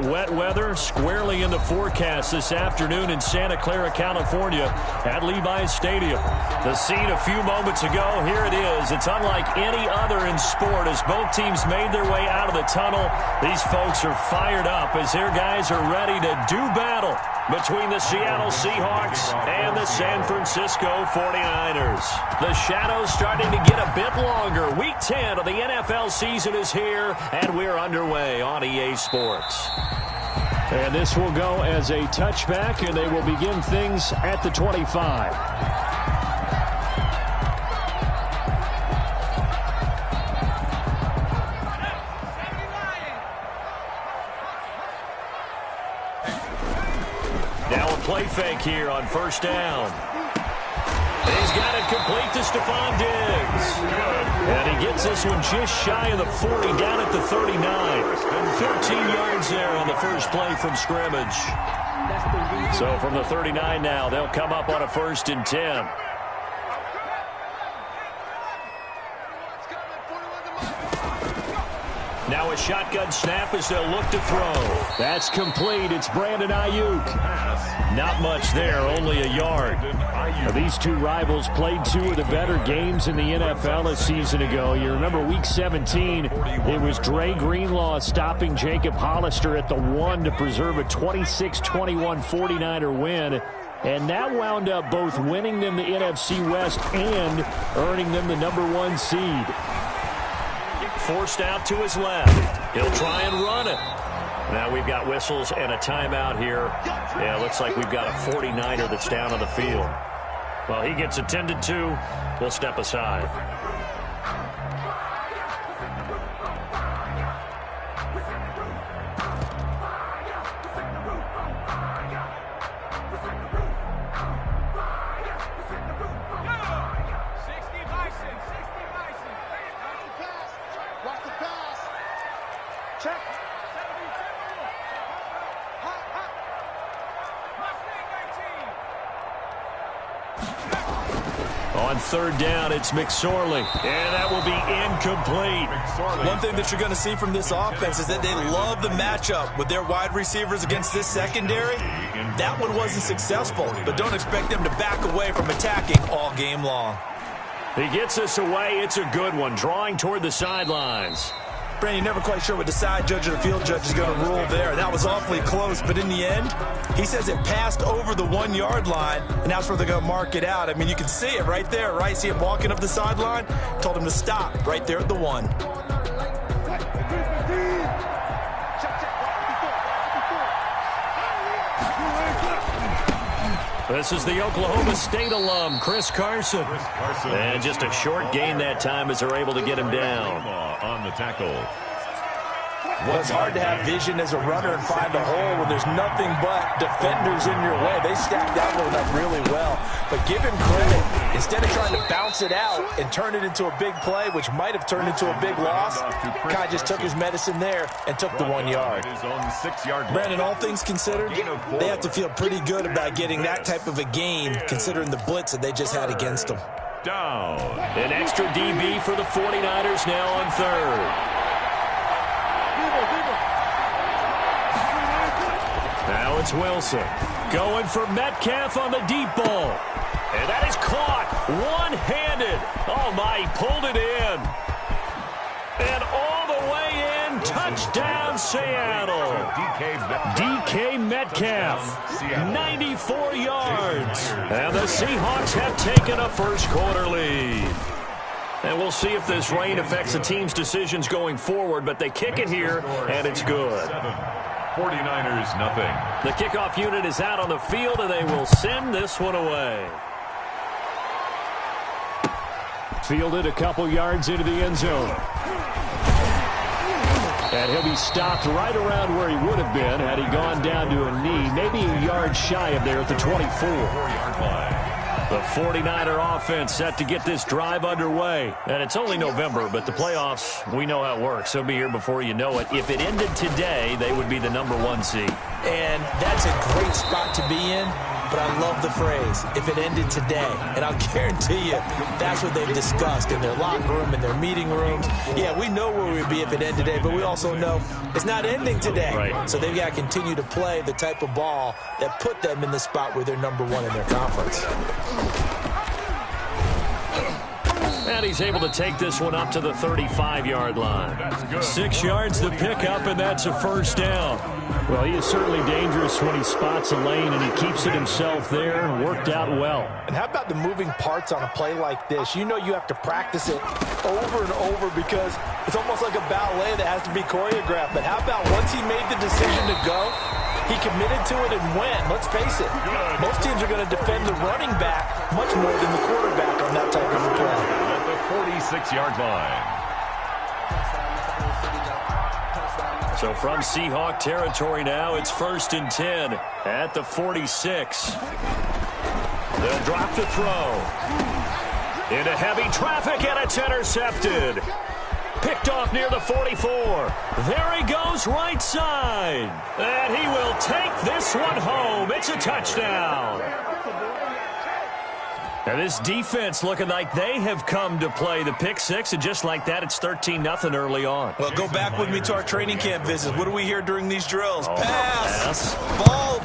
Wet weather squarely in the forecast this afternoon in Santa Clara, California at Levi's Stadium. The scene a few moments ago, here it is. It's unlike any other in sport as both teams made their way out of the tunnel. These folks are fired up as their guys are ready to do battle between the Seattle Seahawks and the San Francisco 49ers. The shadow's starting to get a bit longer. Week 10 of the NFL season is here, and we're underway on EA Sports. And this will go as a touchback, and they will begin things at the 25. Now a play fake here on first down. He's got it complete to Stephon Diggs. And he gets this one just shy of the 40, down at the 39. 13 yards there on the first play from scrimmage. So from the 39 now, they'll come up on a 1st and 10. Now a shotgun snap as they'll look to throw. That's complete. It's Brandon Ayuk. Not much there, only a yard. Now, these two rivals played two of the better games in the NFL a season ago. You remember Week 17, it was Dre Greenlaw stopping Jacob Hollister at the 1 to preserve a 26-21 49er win. And that wound up both winning them the NFC West and earning them the #1 seed. Forced out to his left. He'll try and run it. Now we've got whistles and a timeout here. Yeah, looks like we've got a 49er that's down on the field. Well, he gets attended to. We'll step aside. On third down, it's McSorley. And that will be incomplete. One thing that you're going to see from this offense is that they love the matchup with their wide receivers against this secondary. That one wasn't successful, but don't expect them to back away from attacking all game long. He gets us away. It's a good one, drawing toward the sidelines. Brandon, you're never quite sure what the side judge or the field judge is going to rule there. That was awfully close, but in the end, he says it passed over the 1 yard line, and that's where they're going to mark it out. I mean, you can see it right there, right? See him walking up the sideline? Told him to stop right there at the 1. This is the Oklahoma State alum, Chris Carson. And just a short gain that time as they're able to get him down. On the tackle. Well, it's hard to have vision as a runner and find a hole when there's nothing but defenders in your way. They stacked that one up really well. But give him credit. Instead of trying to bounce it out and turn it into a big play, which might have turned into a big loss, Kai just took his medicine there and took the 1 yard. Brandon, all things considered, they have to feel pretty good about getting that type of a gain, considering the blitz that they just had against them. Down. An extra DB for the 49ers now on third. Now it's Wilson going for Metcalf on the deep ball. And that is caught one-handed. Oh, my, he pulled it in. And all the way in, touchdown Seattle. DK Metcalf, 94 yards. And the Seahawks have taken a first-quarter lead. And we'll see if this rain affects the team's decisions going forward, but they kick it here, and it's good. 49ers, nothing. The kickoff unit is out on the field, and they will send this one away. Fielded a couple yards into the end zone. And he'll be stopped right around where he would have been had he gone down to a knee, maybe a yard shy of there at the 24. 4-yard line. The 49er offense set to get this drive underway. And it's only November, but the playoffs, we know how it works. They'll be here before you know it. If it ended today, they would be the #1 seed. And that's a great spot to be in. but I love the phrase, if it ended today. And I'll guarantee you, that's what they've discussed in their locker room, in their meeting rooms. Yeah, we know where we'd be if it ended today, but we also know it's not ending today. Right. So they've got to continue to play the type of ball that put them in the spot where they're #1 in their conference. And he's able to take this one up to the 35-yard line. 6 yards to pick up, and that's a first down. Well, he is certainly dangerous when he spots a lane, and he keeps it himself there. Worked out well. And how about the moving parts on a play like this? You know you have to practice it over and over because it's almost like a ballet that has to be choreographed. But how about once he made the decision to go, he committed to it and went. Let's face it, most teams are going to defend the running back much more than the quarterback on that type of a play. At the 46-yard line. So from Seahawk territory now, it's 1st and 10 at the 46. They'll drop the throw. Into heavy traffic, and it's intercepted. Picked off near the 44. There he goes, right side. And he will take this one home. It's a touchdown. Now this defense looking like they have come to play the pick six, and just like that, it's 13-0 early on. Well, go back with me to our training camp visits. What do we hear during these drills? Pass.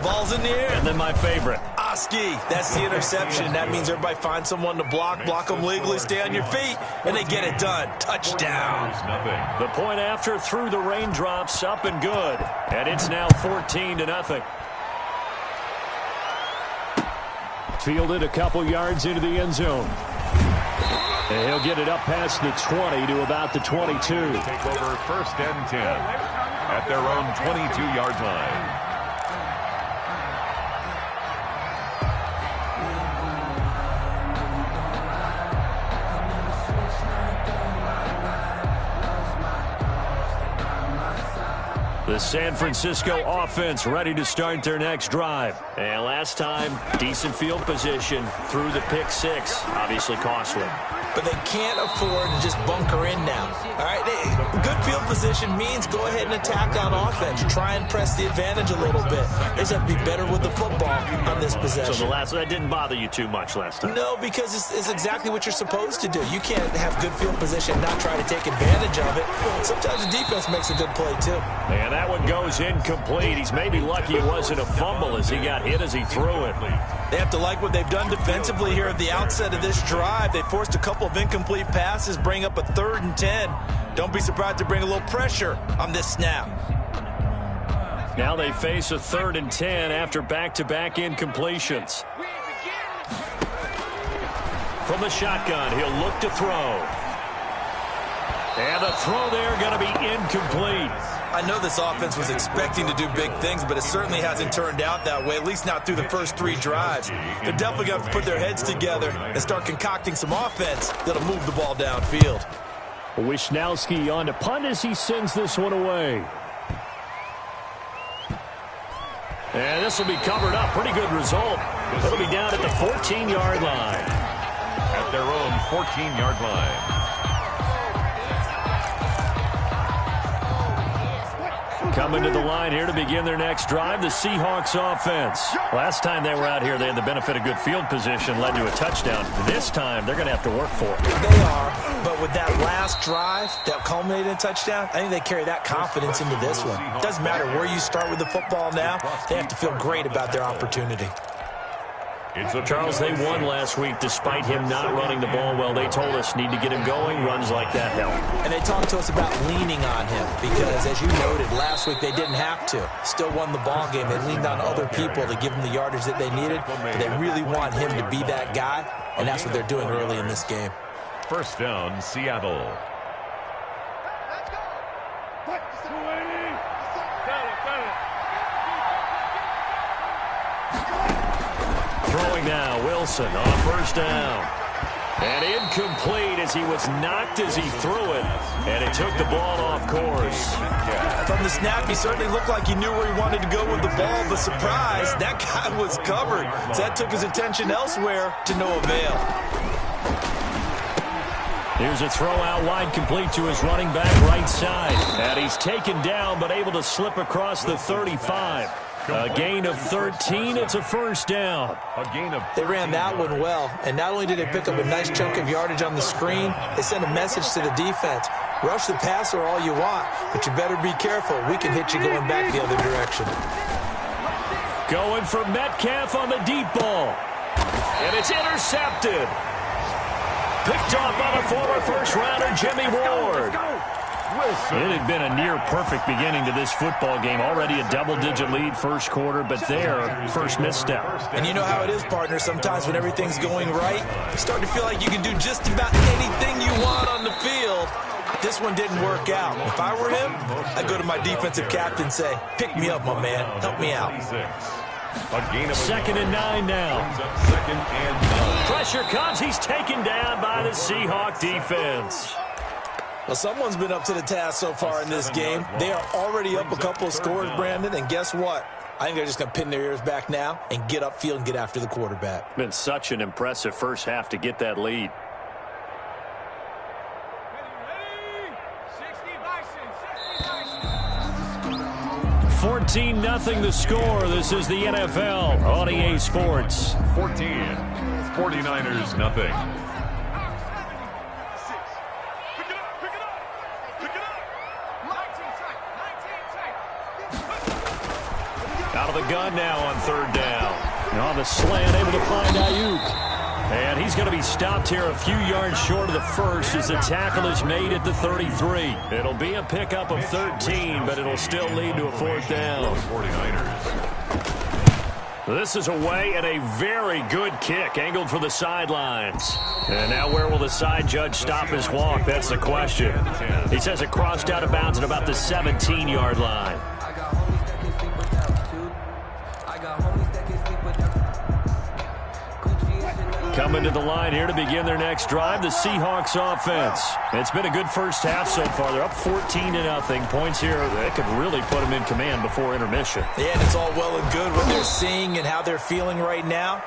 Ball's in the air. And then my favorite. Oski, that's the interception. That means everybody finds someone to block them legally, stay on your feet, and they get it done. Touchdown. The point after through the raindrops, up and good. And it's now 14-0. Fielded a couple yards into the end zone. And he'll get it up past the 20 to about the 22. Take over 1st and 10 at their own 22-yard line. The San Francisco offense ready to start their next drive. And last time, decent field position through the pick six. Obviously costly. But they can't afford to just bunker in now. All right, good field position means go ahead and attack on offense. Try and press the advantage a little bit. They just have to be better with the football on this possession. So that didn't bother you too much last time? No, because it's exactly what you're supposed to do. You can't have good field position and not try to take advantage of it. Sometimes the defense makes a good play, too. And that one goes incomplete. He's maybe lucky it wasn't a fumble as he got hit as he threw it. They have to like what they've done defensively here at the outset of this drive. They forced a couple of incomplete passes, bring up a 3rd and 10. Don't be surprised to bring a little pressure on this snap. Now they face a 3rd and 10 after back-to-back incompletions. From the shotgun, he'll look to throw. And the throw there going to be incomplete. I know this offense was expecting to do big things, but it certainly hasn't turned out that way, at least not through the first 3 drives. They're definitely going to put their heads together and start concocting some offense that'll move the ball downfield. Wisnowski on to punt as he sends this one away. And this will be covered up. Pretty good result. It'll be down at the 14-yard line. At their own 14-yard line. Coming to the line here to begin their next drive, the Seahawks offense. Last time they were out here, they had the benefit of good field position, led to a touchdown. This time, they're going to have to work for it. They are, but with that last drive that culminated in a touchdown, I think they carry that confidence into this one. It doesn't matter where you start with the football now, they have to feel great about their opportunity. Charles, they won last week despite him not running the ball well. They told us need to get him going. Runs like that help. And they talked to us about leaning on him because, as you noted, last week they didn't have to. Still won the ball game. They leaned on other people to give them the yardage that they needed. But they really want him to be that guy, and that's what they're doing early in this game. 1st down, Seattle. Throwing now, Wilson on 1st down. And incomplete as he was knocked as he threw it. And it took the ball off course. From the snap, he certainly looked like he knew where he wanted to go with the ball. But surprise, that guy was covered. So that took his attention elsewhere to no avail. Here's a throw out wide, complete to his running back right side. And he's taken down but able to slip across the 35. A gain of 13. It's a first down. They ran that one well, and not only did they pick up a nice chunk of yardage on the screen, they sent a message to the defense. Rush the passer all you want, but you better be careful. We can hit you going back the other direction. Going for Metcalf on the deep ball. And it's intercepted. Picked off by the former first-rounder, Jimmy Ward. It had been a near-perfect beginning to this football game. Already a double-digit lead first quarter, but their first misstep. And you know how it is, partner. Sometimes when everything's going right, you start to feel like you can do just about anything you want on the field. This one didn't work out. If I were him, I'd go to my defensive captain and say, pick me up, my man. Help me out. Second and 9 now. Pressure comes. He's taken down by the Seahawk defense. Well, someone's been up to the task so far in this game. They are already up a couple of scores, Brandon, and guess what? I think they're just going to pin their ears back now and get upfield and get after the quarterback. Been such an impressive first half to get that lead. 14-0 the score. This is the NFL on EA Sports. 14. 49ers nothing. Out of the gun now on third down. On the slant, able to find Ayuk. And he's going to be stopped here a few yards short of the first as the tackle is made at the 33. It'll be a pickup of 13, but it'll still lead to a fourth down. 49ers. This is away and a very good kick, angled for the sidelines. And now where will the side judge stop his walk? That's the question. He says it crossed out of bounds at about the 17-yard line. Coming to the line here to begin their next drive, the Seahawks offense. It's been a good first half so far. They're up 14-0. Points here that could really put them in command before intermission. Yeah, and it's all well and good what they're seeing and how they're feeling right now.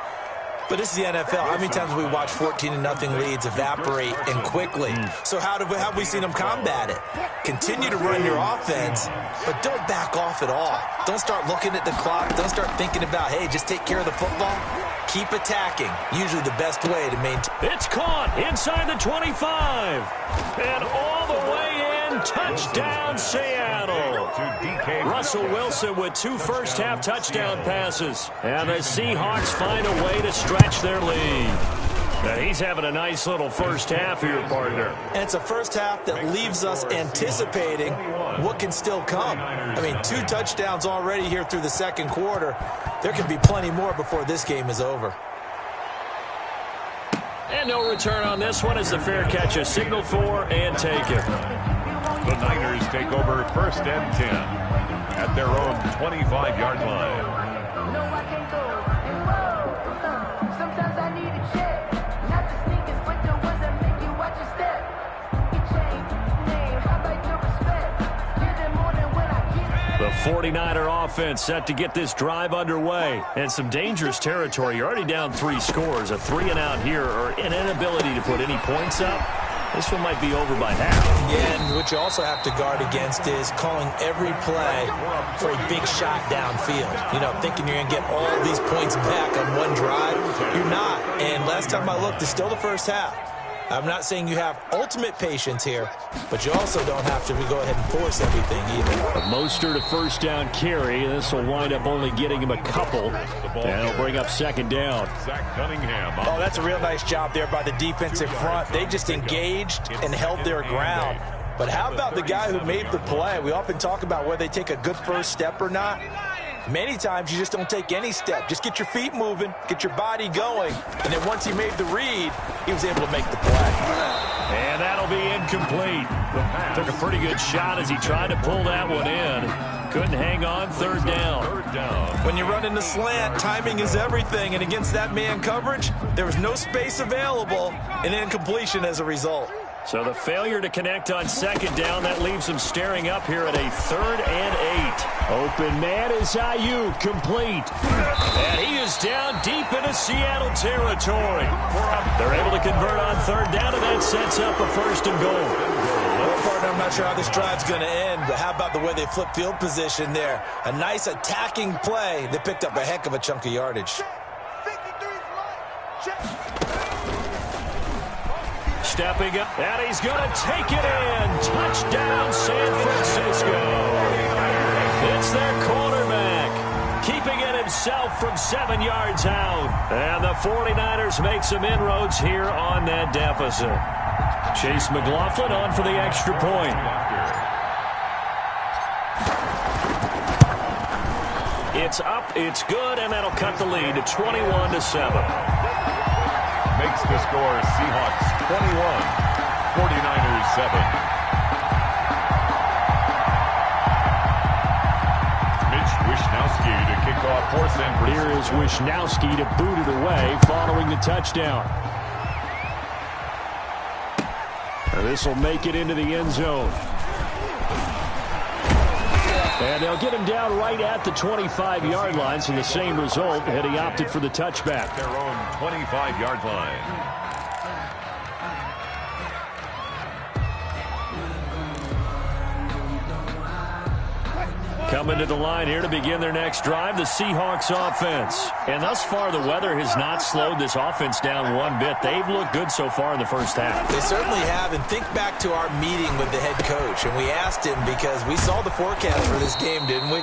But this is the NFL. How many times have we watched 14-0 leads evaporate and quickly? So how have we seen them combat it? Continue to run your offense, but don't back off at all. Don't start looking at the clock. Don't start thinking about, hey, just take care of the football. Keep attacking. Usually the best way to maintain. It's caught inside the 25. And all the way in. Touchdown, Seattle. Russell Wilson with 2 first-half touchdown passes. And the Seahawks find a way to stretch their lead. Now he's having a nice little first half here, partner. And it's a first half that leaves us anticipating what can still come. I mean, 2 touchdowns already here through the second quarter. There can be plenty more before this game is over. And no return on this one as the fair catch is signaled for and taken. The Niners take over first and 10 at their own 25-yard line. The 49er offense set to get this drive underway. And some dangerous territory. You're already down 3 scores. A 3-and-out here or an inability to put any points up. This one might be over by half. Yeah, and what you also have to guard against is calling every play for a big shot downfield. You know, thinking you're going to get all these points back on one drive. You're not. And last time I looked, it's still the first half. I'm not saying you have ultimate patience here, but you also don't have to go ahead and force everything either. Mostert a first down carry. This will wind up only getting him a couple. And it'll bring up second down. Oh, that's a real nice job there by the defensive front. They just engaged and held their ground. But how about the guy who made the play? We often talk about whether they take a good first step or not. Many times you just don't take any step. Just get your feet moving, get your body going, and then once he made the read, he was able to make the play. And that'll be incomplete. Took a pretty good shot as he tried to pull that one in. Couldn't hang on. Third down. When you run in the slant, timing is everything, and against that man coverage, there was no space available, and incompletion as a result. So the failure to connect on second down, that leaves him staring up here at a 3rd and 8. Open man is Ayuk, complete. And he is down deep into Seattle territory. They're able to convert on third down, and that sets up a 1st and goal. partner, I'm not sure how this drive's going to end, but how about the way they flip field position there? A nice attacking play. They picked up a heck of a chunk of yardage. Stepping up, and he's going to take it in. Touchdown, San Francisco. It's their quarterback, keeping it himself from 7 yards out. And the 49ers make some inroads here on that deficit. Chase McLaughlin on for the extra point. It's up, it's good, and that'll cut the lead to 21-7. Makes the score Seahawks 21, 49ers 7. Mitch Wishnowsky to kick off for San Francisco. Here is Wishnowsky to boot it away following the touchdown. This will make it into the end zone. And they'll get him down right at the 25-yard line, so the same result had he opted for the touchback. Their own 25-yard line. Coming to the line here to begin their next drive, the Seahawks offense. And thus far, the weather has not slowed this offense down one bit. They've looked good so far in the first half. They certainly have, and think back to our meeting with the head coach, and we asked him because we saw the forecast for this game, didn't we?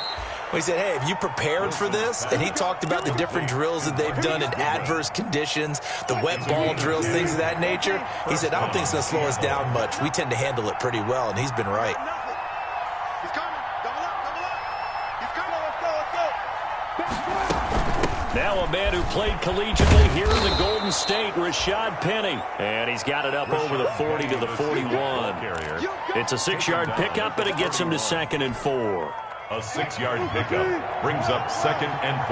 We said, hey, have you prepared for this? And he talked about the different drills that they've done in adverse conditions, the wet ball drills, things of that nature. He said, I don't think it's going to slow us down much. We tend to handle it pretty well, and he's been right. Now a man who played collegiately here in the Golden State, Rashad Penny. And he's got it up over the 40 to the 41. It's a 6-yard pickup, but it gets him to 2nd and 4. A 6-yard pickup brings up 2nd and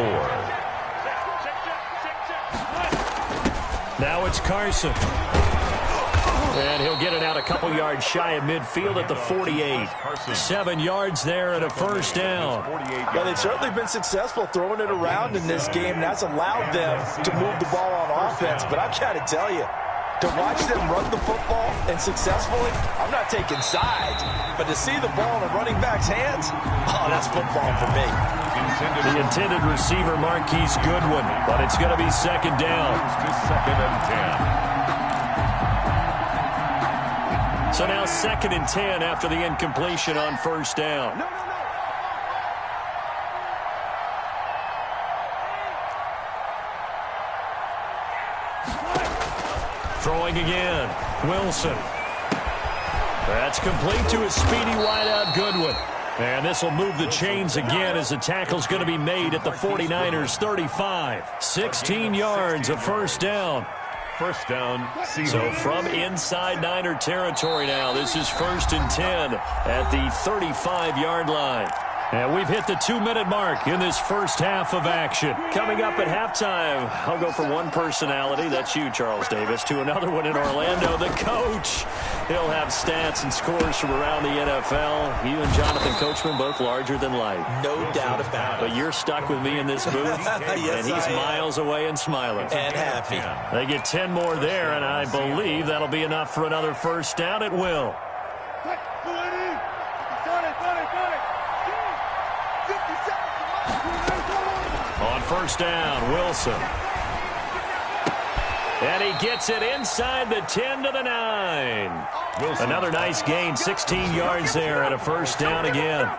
4. Now it's Carson. And he'll get it out a couple yards shy of midfield at the 48. 7 yards there and a first down. Well, they've certainly been successful throwing it around in this game. That's allowed them to move the ball on offense. But I've got to tell you, to watch them run the football and successfully, I'm not taking sides, but to see the ball in a running back's hands, oh, that's football for me. The intended receiver, Marquise Goodwin, but it's going to be 2nd down. Just 2nd and 10. So now 2nd and 10 after the incompletion on first down. Throwing again. Wilson. That's complete to a speedy wideout Goodwin. And this will move the chains again as the tackle's going to be made at the 49ers 35. 16 yards of first down. First down, Seahawks. So from inside Niner territory now, this is 1st and 10 at the 35-yard line. And we've hit the 2-minute mark in this first half of action. Coming up at halftime, I'll go from one personality, that's you, Charles Davis, to another one in Orlando, the coach. He'll have stats and scores from around the NFL. You and Jonathan Coachman, both larger than life. No doubt about it. But you're stuck with me in this booth, yes, and he's miles away and smiling. And happy. They get 10 more there, and I believe that'll be enough for another first down. It will. On first down, Wilson. And he gets it inside the 10 to the 9. Wilson. Another nice gain, 16 yards there and a first down again.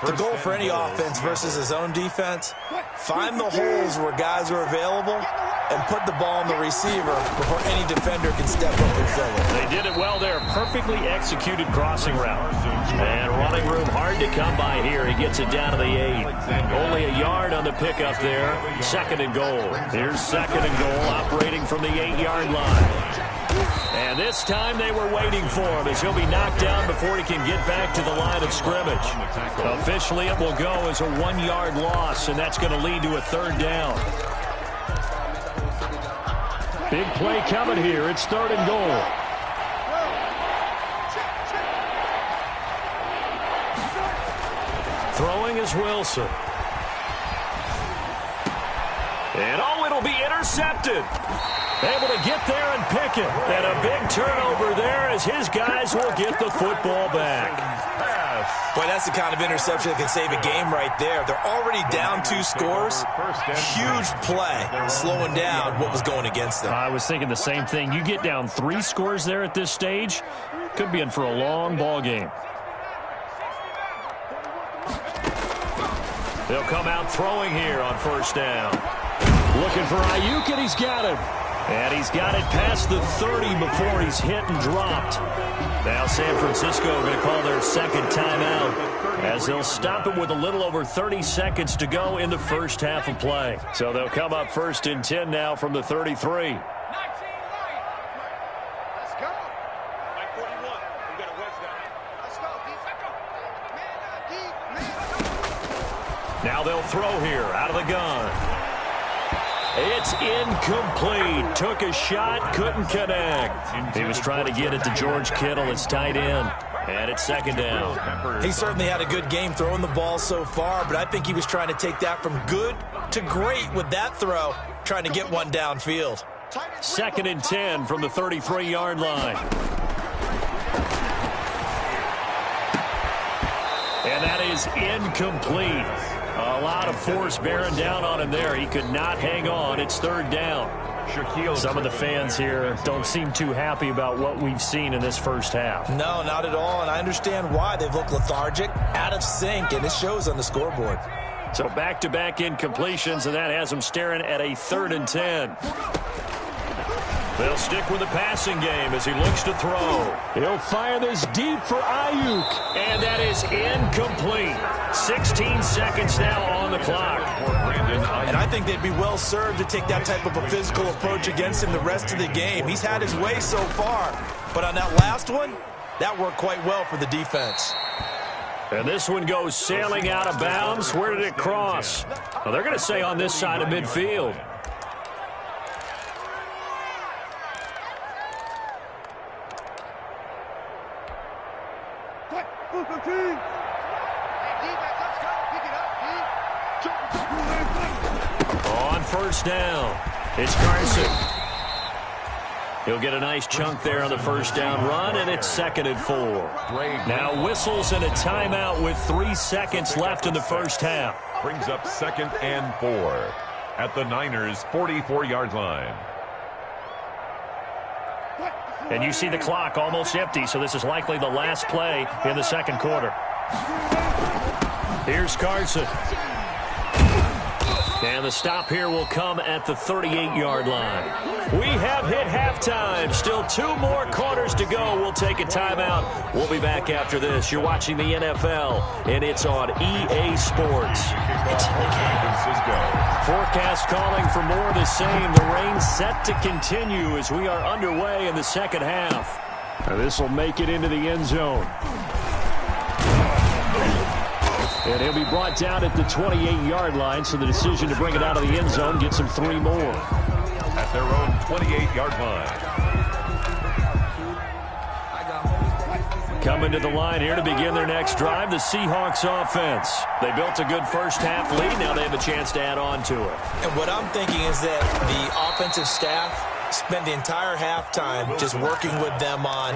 The goal for any offense versus his own defense, find the holes where guys are available and put the ball on the receiver before any defender can step up and fill it. They did it well there. Perfectly executed crossing route. And running room hard to come by here. He gets it down to the 8. Only a yard on the pickup there. 2nd and goal. Here's 2nd and goal operating from the 8-yard line. And this time they were waiting for him as he'll be knocked down before he can get back to the line of scrimmage. Officially it will go as a 1-yard loss, and that's going to lead to a 3rd down. Big play coming here. It's 3rd and goal. Throwing is Wilson. And oh, it'll be intercepted. Able to get there and pick it. And a big turnover there as his guys will get the football back. Boy, that's the kind of interception that can save a game right there. They're already down 2 scores. Huge play, slowing down what was going against them. I was thinking the same thing. You get down 3 scores there at this stage, could be in for a long ball game. They'll come out throwing here on first down. Looking for Ayuk, and he's got him. And he's got it past the 30 before he's hit and dropped. Now San Francisco going to call their second timeout as they'll stop it with a little over 30 seconds to go in the first half of play. So they'll come up first and 10 now from the 33. Now they'll throw here out of the gun. It's incomplete. Took a shot, couldn't connect. He was trying to get it to George Kittle, his tight end. And it's second down. He certainly had a good game throwing the ball so far, but I think he was trying to take that from good to great with that throw, trying to get one downfield. Second and 10 from the 33-yard line. And that is incomplete. A lot of force bearing down on him there. He could not hang on. It's third down. Some of the fans here don't seem too happy about what we've seen in this first half. No, not at all, and I understand why. They've looked lethargic, out of sync, and it shows on the scoreboard. So back-to-back incompletions, and that has them staring at a third and 10. They'll stick with the passing game as he looks to throw. He'll fire this deep for Ayuk. And that is incomplete. 16 seconds now on the clock. And I think they'd be well served to take that type of a physical approach against him the rest of the game. He's had his way so far, but on that last one, that worked quite well for the defense. And this one goes sailing out of bounds. Where did it cross? Well, they're going to say on this side of midfield. On first down, it's Carson. He'll get a nice chunk there on the first down run, and it's second and 4. Now whistles and a timeout with 3 seconds left in the first half. Brings up second and 4 at the Niners' 44-yard line. And you see the clock almost empty, so this is likely the last play in the second quarter. Here's Carson. And the stop here will come at the 38-yard line. We have hit halftime. Still 2 more quarters to go. We'll take a timeout. We'll be back after this. You're watching the NFL, and it's on EA Sports. It's in the game. Forecast calling for more of the same. The rain set to continue as we are underway in the second half. This will make it into the end zone. And he'll be brought down at the 28-yard line, so the decision to bring it out of the end zone gets him 3 more. At their own 28-yard line. Coming to the line here to begin their next drive, the Seahawks offense. They built a good first half lead. Now they have a chance to add on to it. And what I'm thinking is that the offensive staff spent the entire halftime just working with them on,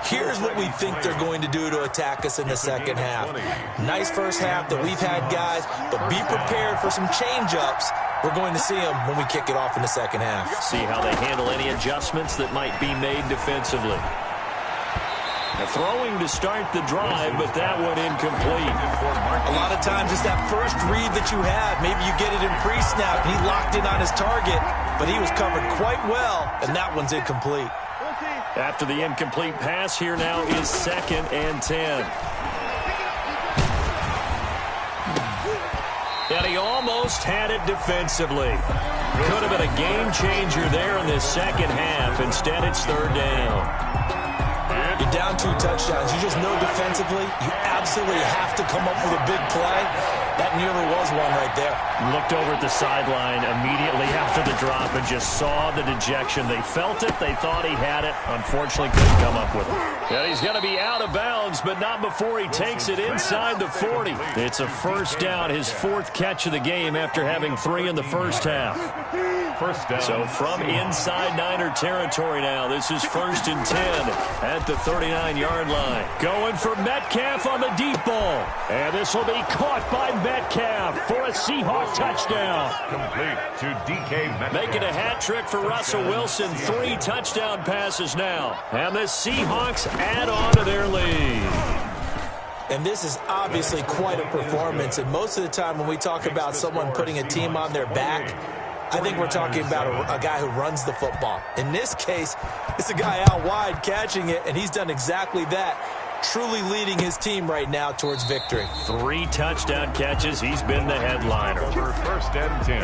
here's what we think they're going to do to attack us in the second half. Nice first half that we've had, guys, but be prepared for some change-ups. We're going to see them when we kick it off in the second half. See how they handle any adjustments that might be made defensively. Now throwing to start the drive, but that one incomplete. A lot of times it's that first read that you have. Maybe you get it in pre-snap, and he locked in on his target, but he was covered quite well, and that one's incomplete. After the incomplete pass, here now is second and 10. And he almost had it defensively. Could have been a game changer there in this second half. Instead, it's third down. You're down 2 touchdowns. You just know defensively you absolutely have to come up with a big play. That nearly was one right there. Looked over at the sideline immediately after the drop and just saw the dejection. They felt it. They thought he had it. Unfortunately, couldn't come up with it. And he's going to be out of bounds, but not before he takes it inside the 40. It's a first down, his 4th catch of the game after having 3 in the first half. first down. So from inside Niner territory now, this is 1st and 10 at the 39-yard line. Going for Metcalf on the deep ball. And this will be caught by Metcalf for a Seahawk touchdown. Complete to DK Metcalf. Making a hat trick for Russell Wilson. 3 touchdown passes now. And the Seahawks add on to their lead. And this is obviously quite a performance. And most of the time when we talk about someone putting a team on their back, I think we're talking about a guy who runs the football. In this case, it's a guy out wide catching it, and he's done exactly that, truly leading his team right now towards victory. 3 touchdown catches. He's been the headliner. Over 1st and 10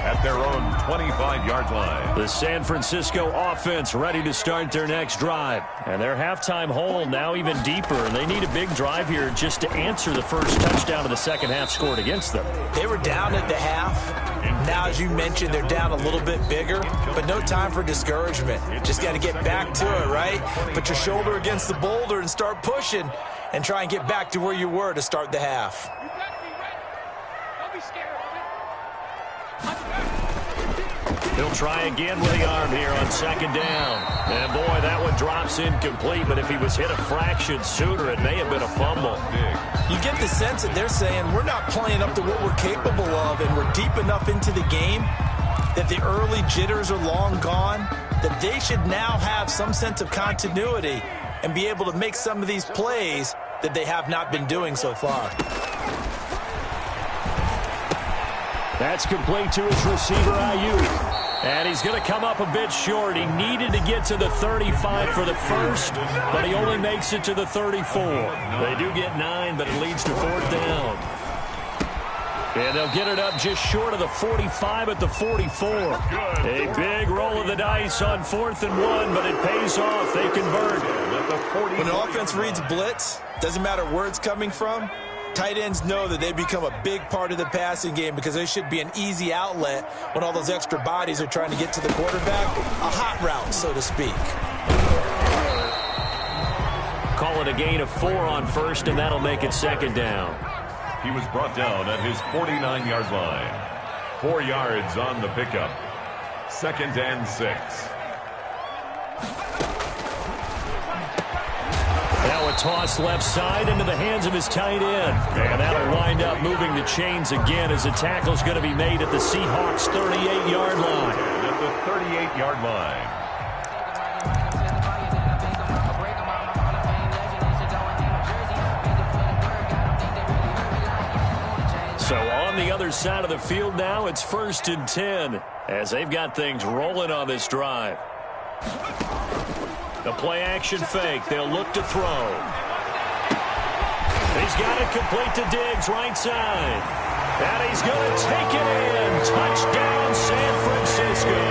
at their own 25-yard line. The San Francisco offense ready to start their next drive. And their halftime hole now even deeper. And they need a big drive here just to answer the first touchdown of the second half scored against them. They were down at the half. Now, as you mentioned, they're down a little bit bigger, but no time for discouragement. Just got to get back to it, right? Put your shoulder against the boulder and start pushing and try and get back to where you were to start the half. He'll try again with the arm here on 2nd down. And boy, that one drops incomplete, but if he was hit a fraction sooner, it may have been a fumble. You get the sense that they're saying we're not playing up to what we're capable of, and we're deep enough into the game that the early jitters are long gone, that they should now have some sense of continuity and be able to make some of these plays that they have not been doing so far. That's complete to his receiver, Ayuk. And he's going to come up a bit short. He needed to get to the 35 for the first, but he only makes it to the 34. They do get 9, but it leads to 4th down. And they'll get it up just short of the 45 at the 44. A big roll of the dice on 4th and 1, but it pays off. They convert. When the offense reads blitz, doesn't matter where it's coming from, tight ends know that they become a big part of the passing game because they should be an easy outlet when all those extra bodies are trying to get to the quarterback. A hot route, so to speak. Call it a gain of 4 on 1st, and that'll make it 2nd down. He was brought down at his 49-yard line. 4 yards on the pickup. 2nd and 6. Now a toss left side into the hands of his tight end. And that'll wind up moving the chains again as the tackle's going to be made at the Seahawks' 38-yard line. And at the 38-yard line. So on the other side of the field now, it's 1st and 10 as they've got things rolling on this drive. The play-action fake. They'll look to throw. He's got it complete to Diggs, right side. And he's going to take it in. Touchdown, San Francisco.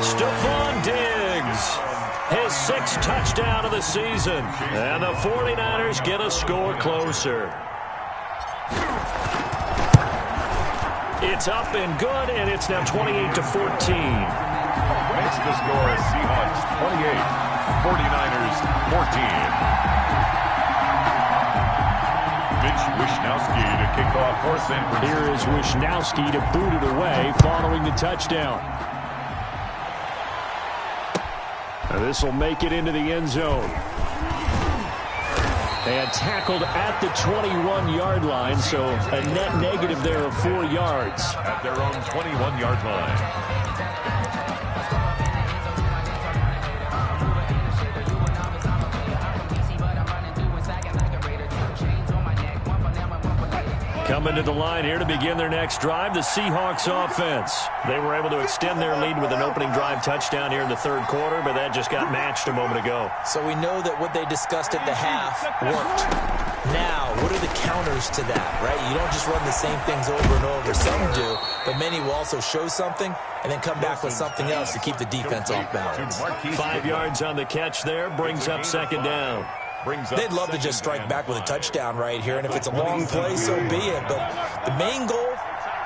Stephon Diggs, his 6th touchdown of the season. And the 49ers get a score closer. It's up and good, and it's now 28-14. Makes the score Seahawks 28, 49ers 14. Mitch Wishnowsky to kick off for San Francisco. Here is Wishnowsky to boot it away following the touchdown. And this will make it into the end zone. And tackled at the 21-yard line, so a net negative there of 4 yards. At their own 21-yard line. Coming to the line here to begin their next drive, the Seahawks offense. They were able to extend their lead with an opening drive touchdown here in the 3rd quarter, but that just got matched a moment ago. So we know that what they discussed at the half worked. Now, what are the counters to that, right? You don't just run the same things over and over. Some do, but many will also show something and then come back with something else to keep the defense off balance. 5 yards on the catch there, brings up 2nd down. They'd love to just strike back with a touchdown right here, and if it's a long play, so be it. But the main goal,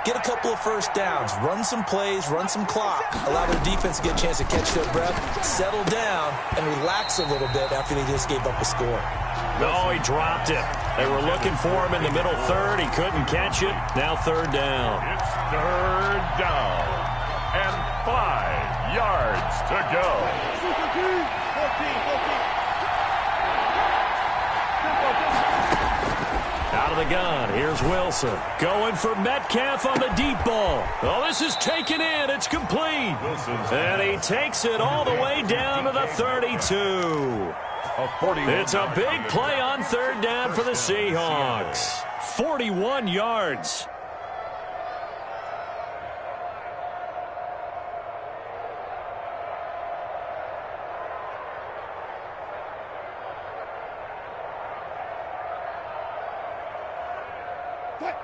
get a couple of first downs, run some plays, run some clock, allow their defense to get a chance to catch their breath, settle down, and relax a little bit after they just gave up a score. No, he dropped it. They were looking for him in the middle 3rd. He couldn't catch it. Now 3rd down. It's 3rd down. 5 yards to go. Out of the gun, here's Wilson. Going for Metcalf on the deep ball. Oh, this is taken in. It's complete. And he takes it all the way down to the 32. It's a big play on third down for the Seahawks. 41 yards.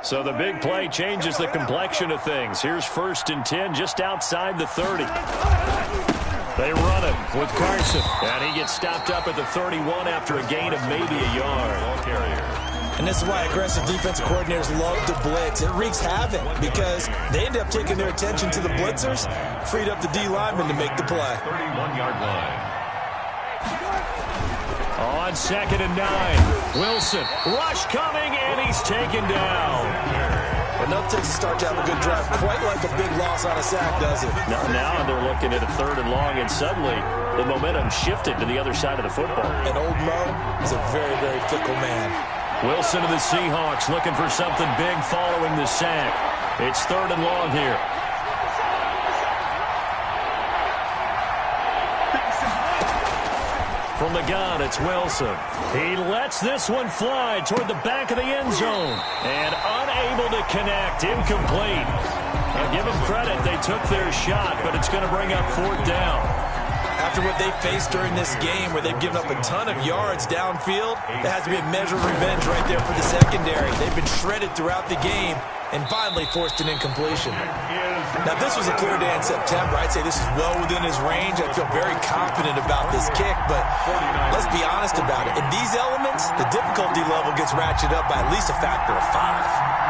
So the big play changes the complexion of things. Here's 1st and 10 just outside the 30. They run it with Carson. And he gets stopped up at the 31 after a gain of maybe a yard. And this is why aggressive defensive coordinators love to blitz. It wreaks havoc because they end up taking their attention to the blitzers, freed up the D lineman to make the play. 31-yard line. On 2nd and 9. Wilson. Rush coming, and he's taken down. Enough takes to start to have a good drive. Quite like a big loss on a sack, does it? Now they're looking at a 3rd and long, and suddenly the momentum shifted to the other side of the football. And old Mo is a very, very fickle man. Wilson to the Seahawks looking for something big following the sack. It's 3rd and long here. From the gun, it's Wilson. He lets this one fly toward the back of the end zone. And unable to connect. Incomplete. I'll give them credit. They took their shot, but it's going to bring up 4th down. After what they faced during this game where they've given up a ton of yards downfield, there has to be a measure of revenge right there for the secondary. They've been shredded throughout the game and finally forced an incompletion. Now, if this was a clear day in September, I'd say this is well within his range. I feel very confident about this kick, but let's be honest about it. In these elements, the difficulty level gets ratcheted up by at least a factor of 5.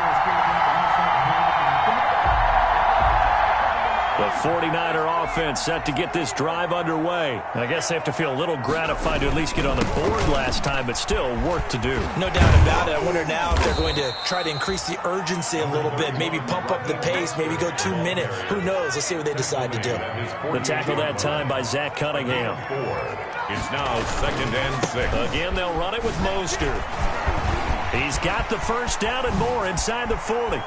The 49er offense set to get this drive underway. I guess they have to feel a little gratified to at least get on the board last time, but still work to do. No doubt about it. I wonder now if they're going to try to increase the urgency a little bit, maybe pump up the pace, maybe go 2 minute. Who knows? Let's see what they decide to do. The tackle that time by Zach Cunningham. It's now 2nd and 6. Again, they'll run it with Mostert. He's got the 1st down and more inside the 40.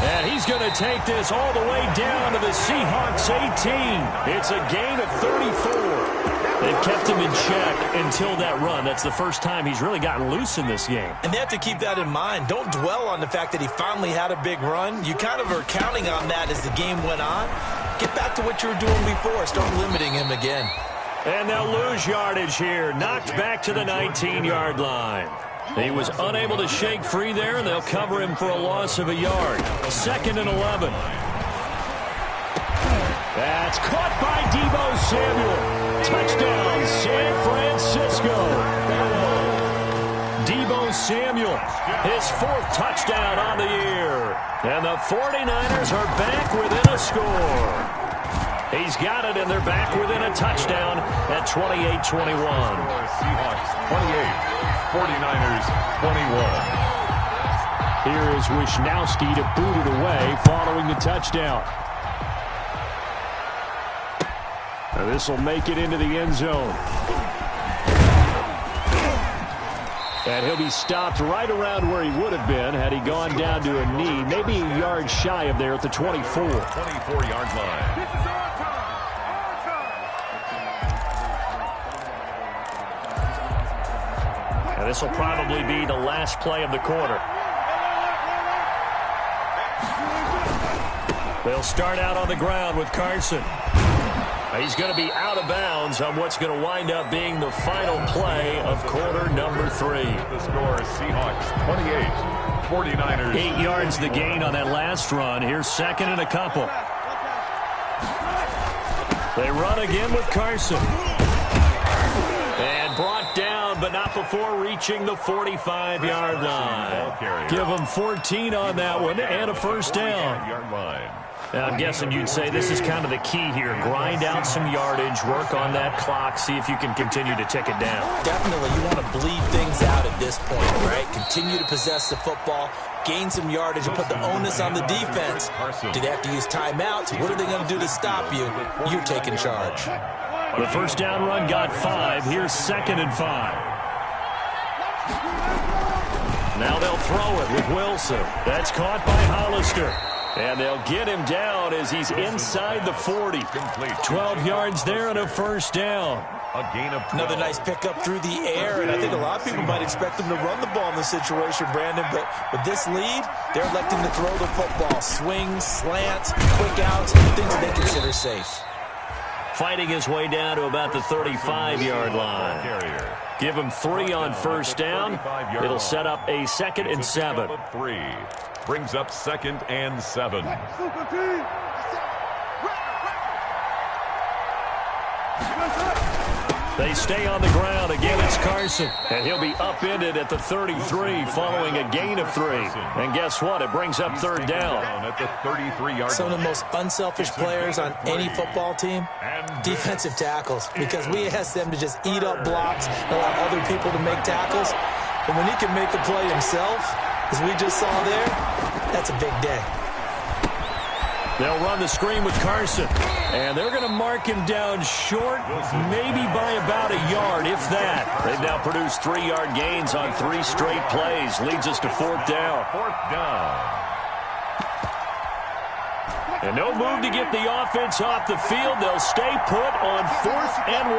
And he's going to take this all the way down to the Seahawks 18. It's a gain of 34. They've kept him in check until that run. That's the first time he's really gotten loose in this game. And they have to keep that in mind. Don't dwell on the fact that he finally had a big run. You kind of are counting on that as the game went on. Get back to what you were doing before. Start limiting him again. And they'll lose yardage here. Knocked back to the 19-yard line. He was unable to shake free there, and they'll cover him for a loss of a yard. 2nd and 11. That's caught by Deebo Samuel. Touchdown, San Francisco. Deebo Samuel, his 4th touchdown on the year. And the 49ers are back within a score. He's got it, and they're back within a touchdown at 28-21. Seahawks 28. 49ers 21. Here is Wisnowski to boot it away following the touchdown. Now this will make it into the end zone. And he'll be stopped right around where he would have been had he gone down to a knee, maybe a yard shy of there at the 24. 24-yard line. And this will probably be the last play of the quarter. They'll start out on the ground with Carson. He's going to be out of bounds on what's going to wind up being the final play of quarter number 3. The score is Seahawks 28, 49ers. 8 yards the gain on that last run. Here's 2nd and a couple. They run again with Carson. And brought down, but not before reaching the 45-yard line. Give them 14 on that one and a 1st down. I'm guessing you'd say this is kind of the key here. Grind out some yardage, work on that clock, see if you can continue to tick it down. Definitely, you want to bleed things out at this point, right? Continue to possess the football, gain some yardage, and put the onus on the defense. Do they have to use timeouts? What are they going to do to stop you? You're taking charge. The first down run got 5. Here's 2nd and 5. Now they'll throw it with Wilson. That's caught by Hollister. And they'll get him down as he's inside the 40. 12 yards there and a first down. Another nice pickup through the air, and I think a lot of people might expect them to run the ball in this situation, Brandon, but with this lead, they're electing to throw the football. Swings, slants, quick outs, things that they consider safe. Fighting his way down to about the 35-yard line. Give him 3 on first down. It'll set up a 2nd and 7. 3 brings up 2nd and 7. They stay on the ground. Again, it's Carson. And he'll be upended at the 33 following a gain of 3. And guess what? It brings up 3rd down. At the 33-yard Some of the most unselfish players on any football team, defensive tackles, because we ask them to just eat up blocks and allow other people to make tackles. And when he can make a play himself, as we just saw there, that's a big day. They'll run the screen with Carson. And they're going to mark him down short, maybe by about a yard, if that. They've now produced 3-yard gains on 3 straight plays. Leads us to 4th down. 4th down. And no move to get the offense off the field. They'll stay put on 4th and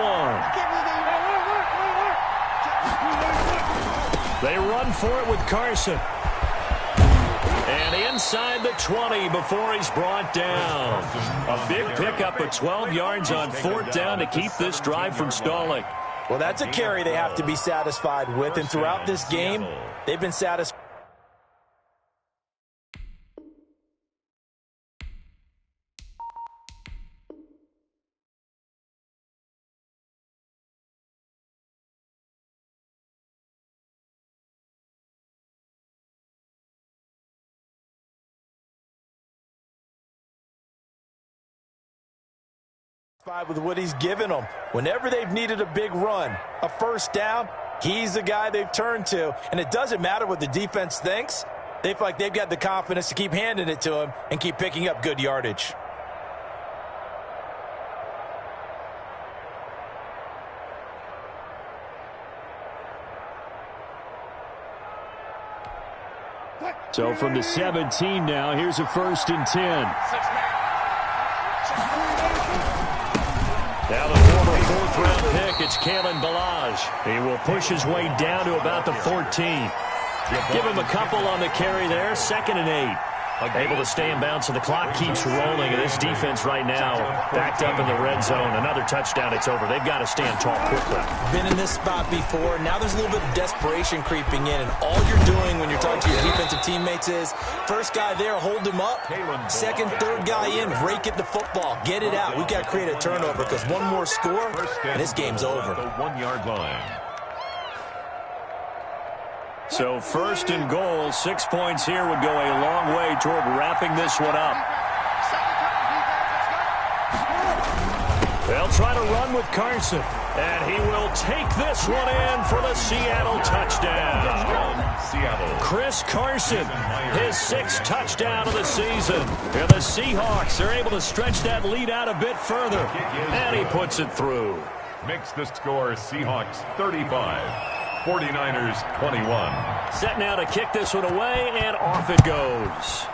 1. They run for it with Carson. And inside the 20 before he's brought down. A big pickup of 12 yards on 4th down to keep this drive from stalling. Well, that's a carry they have to be satisfied with, and throughout this game, they've been satisfied. With what he's given them. Whenever they've needed a big run, a first down, he's the guy they've turned to. And it doesn't matter what the defense thinks. They feel like they've got the confidence to keep handing it to him and keep picking up good yardage. So from the 17 now, here's a 1st and 10. Now the former 4th-round pick, it's Kalen Balaj. He will push his way down to about the 14. Give him a couple on the carry there, 2nd and 8. Able to stay in bounds, so the clock keeps rolling. And this defense right now backed up in the red zone. Another touchdown, it's over. They've got to stand tall quickly. Been in this spot before. Now there's a little bit of desperation creeping in. And all you're doing when you're talking to your defensive teammates is, first guy there, hold him up. 2nd, 3rd guy in, rake at the football. Get it out. We've got to create a turnover because one more score, and this game's over. The 1-yard line. So 1st and goal, 6 points here would go a long way toward wrapping this one up. They'll try to run with Carson, and he will take this one in for the Seattle touchdown. Chris Carson, his 6th touchdown of the season. And the Seahawks are able to stretch that lead out a bit further, and he puts it through. Makes the score Seahawks 35. 49ers 21. Set now to kick this one away, and off it goes.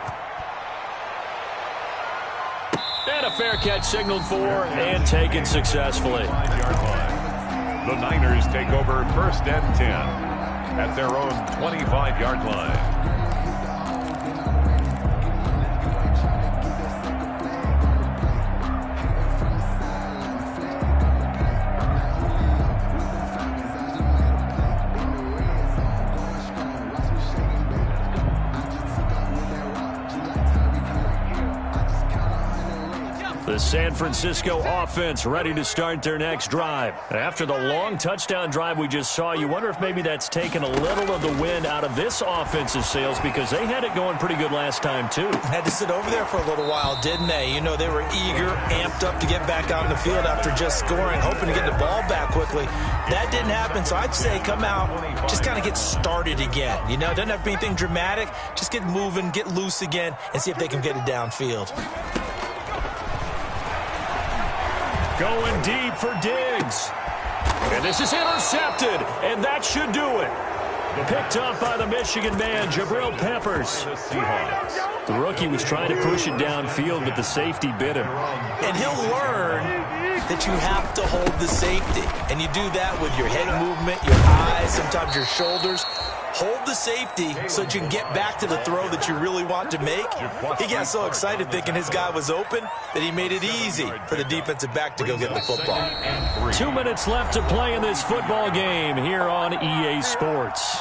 And a fair catch signaled for and taken successfully. The Niners take over 1st and 10 at their own 25-yard line. The San Francisco offense ready to start their next drive. After the long touchdown drive we just saw, you wonder if maybe that's taken a little of the wind out of this offense's sails, because they had it going pretty good last time too. Had to sit over there for a little while, didn't they? You know, they were eager, amped up to get back out on the field after just scoring, hoping to get the ball back quickly. That didn't happen, so I'd say come out, just kind of get started again. You know, it doesn't have to be anything dramatic. Just get moving, get loose again, and see if they can get it downfield. Going deep for Diggs. And this is intercepted, and that should do it. Picked up by the Michigan man, Jabril Peppers. The rookie was trying to push it downfield, but the safety bit him. And he'll learn that you have to hold the safety. And you do that with your head movement, your eyes, sometimes your shoulders. Hold the safety so that you can get back to the throw that you really want to make. He got so excited thinking his guy was open that he made it easy for the defensive back to go get the football. 2 minutes left to play in this football game here on EA Sports.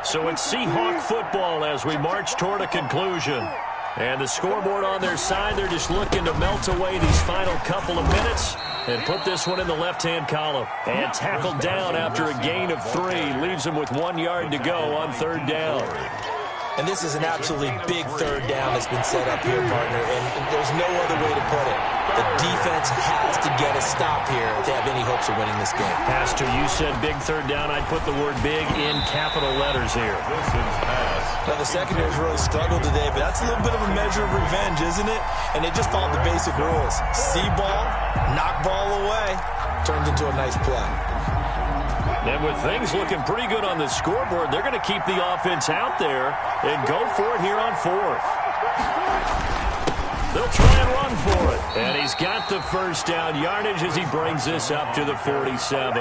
So it's Seahawk football as we march toward a conclusion. And the scoreboard on their side, they're just looking to melt away these final couple of minutes and put this one in the left-hand column. And tackled down after a gain of 3. Leaves them with 1 yard to go on third down. And this is an absolutely big third down that's been set up here, partner, and there's no other way to put it. The defense has to get a stop here if they have any hopes of winning this game. Pastor, you said big third down. I'd put the word big in capital letters here. This is pass. Now, the secondary's really struggled today, but that's a little bit of a measure of revenge, isn't it? And they just followed the basic rules. See ball, knock ball away, turns into a nice play. And with things looking pretty good on the scoreboard, they're going to keep the offense out there and go for it here on fourth. They'll try and run for it. And he's got the first down yardage as he brings this up to the 47.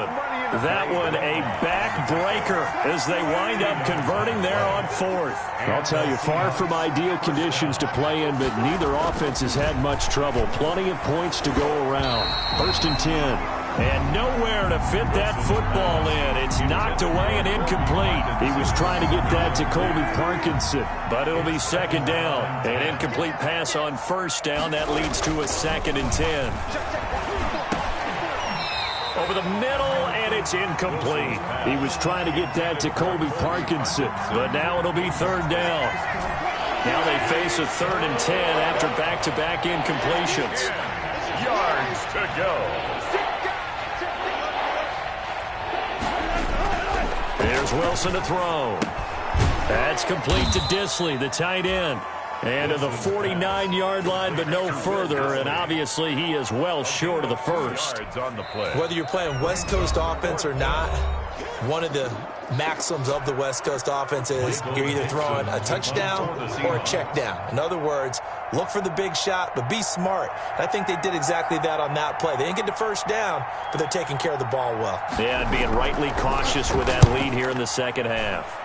That one a backbreaker as they wind up converting there on fourth. I'll tell you, far from ideal conditions to play in, but neither offense has had much trouble. Plenty of points to go around. 1st and 10. And nowhere to fit that football in. It's knocked away and incomplete. He was trying to get that to Colby Parkinson. But it'll be second down. An incomplete pass on first down. That leads to a 2nd and 10. Over the middle, and it's incomplete. He was trying to get that to Colby Parkinson. But now it'll be third down. Now they face a 3rd and 10 after back-to-back incompletions. Yards to go. There's Wilson to throw. That's complete to Disley, the tight end. And to the 49-yard line, but no further. And obviously, he is well short of the first. Whether you're playing West Coast offense or not, one of the maxims of the West Coast offense is you're either throwing a touchdown or a check down. In other words, look for the big shot, but be smart. And I think they did exactly that on that play. They didn't get the first down, but they're taking care of the ball well. Yeah, and being rightly cautious with that lead here in the second half.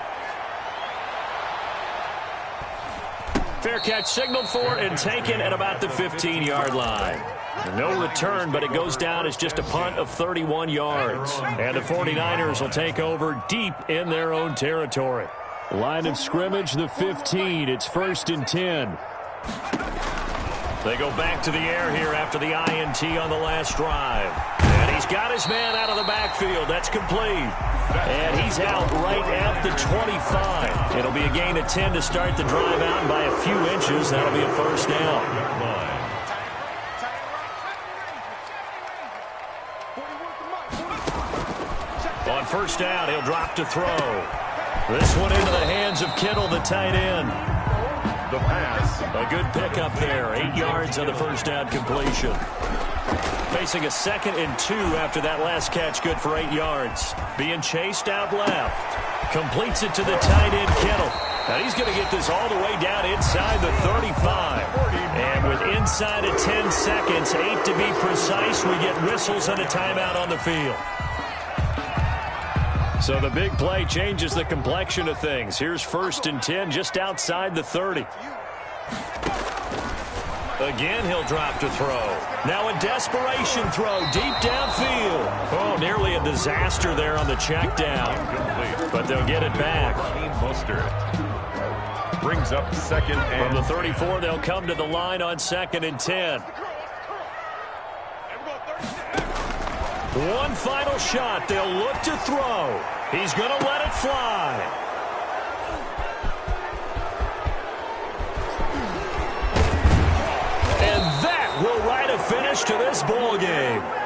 Fair catch signaled for and taken at about the 15-yard line. No return, but it goes down as just a punt of 31 yards. And the 49ers will take over deep in their own territory. Line of scrimmage, the 15. It's 1st and 10. They go back to the air here after the INT on the last drive. And he's got his man out of the backfield. That's complete. And he's out right at the 25. It'll be a gain of 10 to start the drive out, and by a few inches, that'll be a first down. On first down, he'll drop to throw. This one into the hands of Kittle, the tight end. The pass. A good pickup there. 8 yards on the first down completion. Facing a 2nd and 2 after that last catch, good for 8 yards. Being chased out left. Completes it to the tight end, Kittle. Now he's going to get this all the way down inside the 35. And with inside of 10 seconds, 8 to be precise, we get whistles and a timeout on the field. So the big play changes the complexion of things. Here's 1st and 10 just outside the 30. Again, he'll drop to throw. Now a desperation throw deep downfield. Oh, nearly a disaster there on the check down. But they'll get it back. Mustard brings up second and... From the 34, they'll come to the line on 2nd and 10. One final shot. They'll look to throw. He's going to let it fly. And that will write a finish to this ball game.